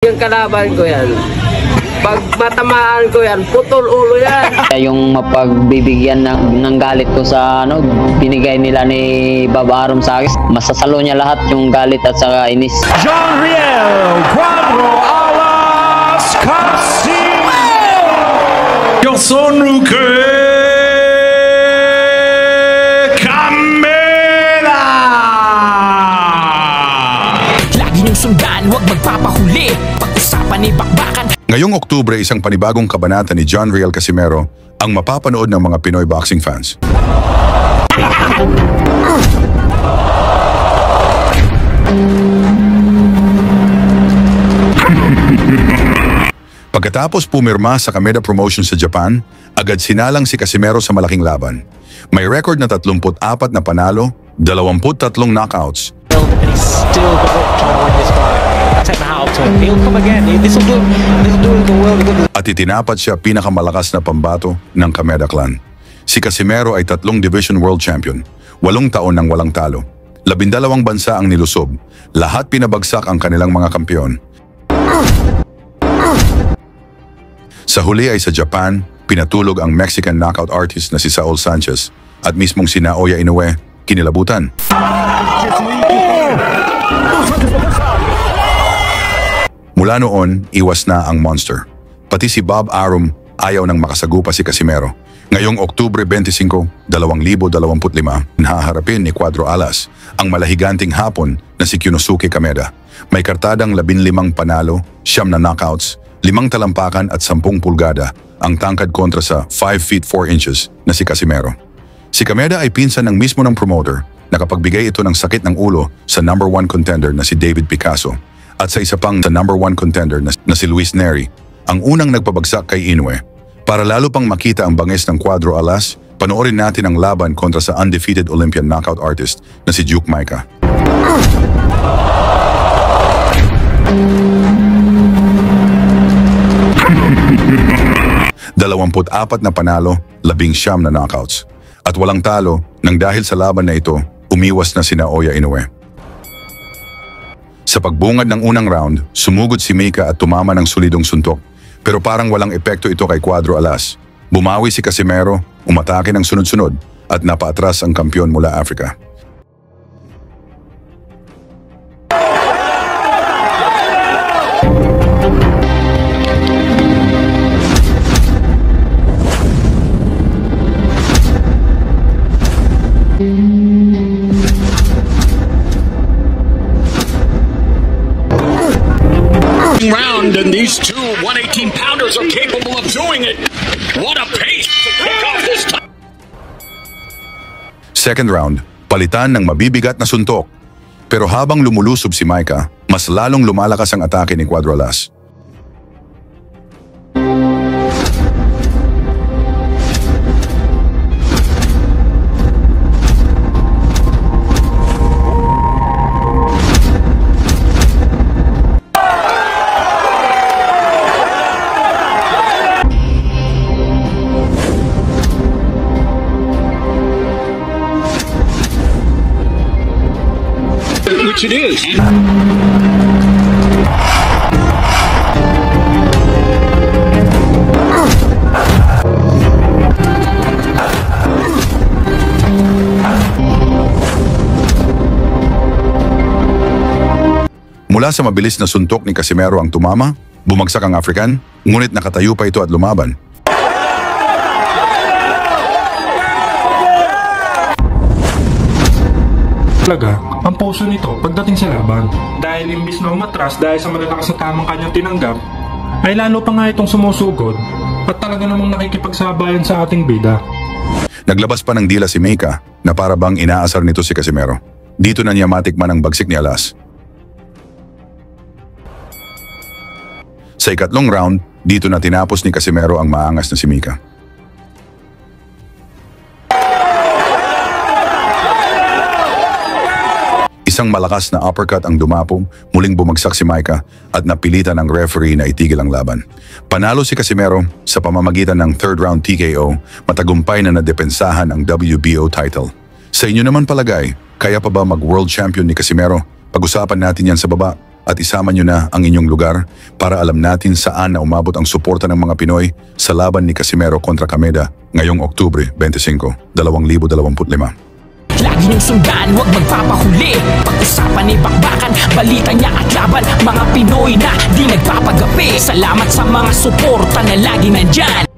Yung kalaban ko yan. Pag matamaan ko yan, putol ulo yan. Yung mapagbibigyan ng galit ko sa binigay nila ni Babarum sa akin. Masasalo niya lahat yung galit at saka inis. Jean-Riel Cuadro Alas Casimero! Your son Ruque Camela! Lagi niyong sundan, huwag magpapahuli. Pag-usapan ni bakbakan. Ngayong Oktubre, isang panibagong kabanata ni Jean-Riel Casimero ang mapapanood ng mga Pinoy boxing fans. Pagkatapos pumirma sa Kameda Promotion sa Japan, agad sinalang si Casimero sa malaking laban. May record na 34 na panalo, 23 knockouts, at itinapat siya pinakamalakas na pambato ng Kameda Clan. Si Casimero ay 3 Division World Champion, 8 taon nang walang talo, 12 bansa ang nilusob, lahat pinabagsak ang kanilang mga kampiyon. Sa huli ay sa Japan, pinatulog ang Mexican knockout artist na si Saul Sanchez at mismong si Naoya Inoue kinilabutan. Mula noon, iwas na ang monster. Pati si Bob Arum ayaw nang makasagupa si Casimero. Ngayong Oktubre 25, 2025, nahaharapin ni Cuadro Alas ang malahiganting Hapon na si Kyunosuke Kameda. May kartadang 15 panalo, 9 na knockouts, 5 talampakan at 10 pulgada ang tangkad kontra sa 5 feet 4 inches na si Casimero. Si Kameda ay pinsan ng mismo ng promoter, nakapagbigay ito ng sakit ng ulo sa #1 contender na si David Picasso at sa isa pang sa #1 contender na si Luis Neri, ang unang nagpabagsak kay Inoue. Para lalo pang makita ang bangis ng Cuadro Alas, panoorin natin ang laban kontra sa undefeated Olympian knockout artist na si Duke Maika. Dalawamput-apat na panalo, 19 na knockouts. At walang talo nang dahil sa laban na ito, umiwas na si Naoya Inoue. Sa pagbungad ng unang round, sumugod si Mika at tumama ng solidong suntok. Pero parang walang epekto ito kay Cuadro Alas. Bumawi si Casimero, umatake ng sunod-sunod at napaatras ang kampiyon mula Africa. Round, and these two 118-pounders are capable of doing it. What a pace to kick off this time. Second round, palitan ng mabibigat na suntok. Pero habang lumulusob si Maika, mas lalong lumalakas ang atake ni Cuadro Alas. Which it is. Mula sa mabilis na suntok ni Casimero ang tumama, bumagsak ang African, ngunit nakatayo pa ito at lumaban. Talaga, ang puso nito pagdating sa laban. Dahil imbis na umatras dahil sa malalakas na tamang kanyang tinanggap, ay lalo pa nga itong sumusugod at talaga namang nakikipagsabayan sa ating bida. Naglabas pa ng dila si Mika na para bang inaasar nito si Casimero. Dito na niya matikman ang bagsik ni Alas. Sa ikatlong round, dito na tinapos ni Casimero ang maangas na si Mika. Isang malakas na uppercut ang dumapo, muling bumagsak si Maika at napilitan ng referee na itigil ang laban. Panalo si Casimero sa pamamagitan ng third round TKO, matagumpay na nadepensahan ang WBO title. Sa inyo naman palagay, kaya pa ba mag-world champion ni Casimero? Pag-usapan natin yan sa baba. at isama nyo na ang inyong lugar para alam natin saan na umabot ang suporta ng mga Pinoy sa laban ni Casimero kontra Kameda ngayong Oktubre 25, 2025. Lagi niyong sundan, huwag magpapahuli. Pag-usapan ni bakbakan, balita niya at laban. Mga Pinoy na di nagpapagapi. Salamat sa mga suporta na lagi nandyan.